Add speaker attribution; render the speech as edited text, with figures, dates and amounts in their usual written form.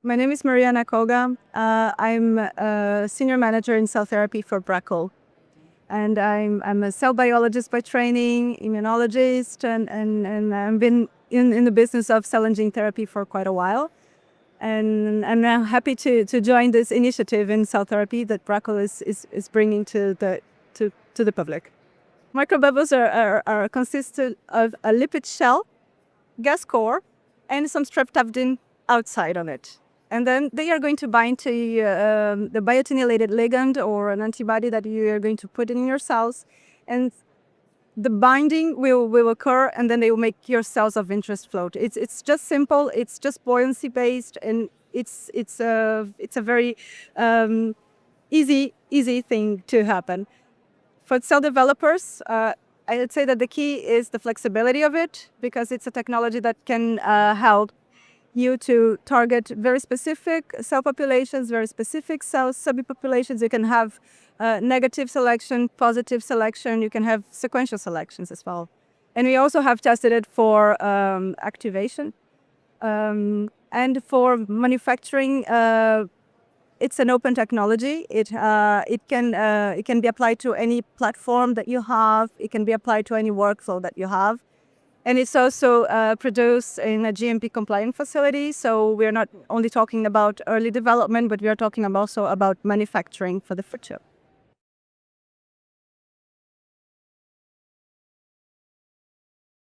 Speaker 1: My name is Marianna Koga. I'm a senior manager in cell therapy for Bracco. And I'm a cell biologist by training, immunologist, and I've been in the business of cell and gene therapy for quite a while. And I'm now happy to join this initiative in cell therapy that Bracco is bringing to the public. Microbubbles are consisted of a lipid shell, gas core, and some streptavidin outside on it. And then they are going to bind to the biotinylated ligand or an antibody that you are going to put in your cells. And the binding will occur, and then they will make your cells of interest float. It's just simple. It's just buoyancy-based, and it's a very easy thing to happen. For cell developers, I would say that the key is the flexibility of it, because it's a technology that can help you to target very specific cell populations, very specific cell subpopulations. You can have negative selection, positive selection. You can have sequential selections as well. And we also have tested it for activation. And for manufacturing, it's an open technology. It can be applied to any platform that you have. It can be applied to any workflow that you have. And it's also produced in a GMP-compliant facility. So we're not only talking about early development, but we are talking also about manufacturing for the future.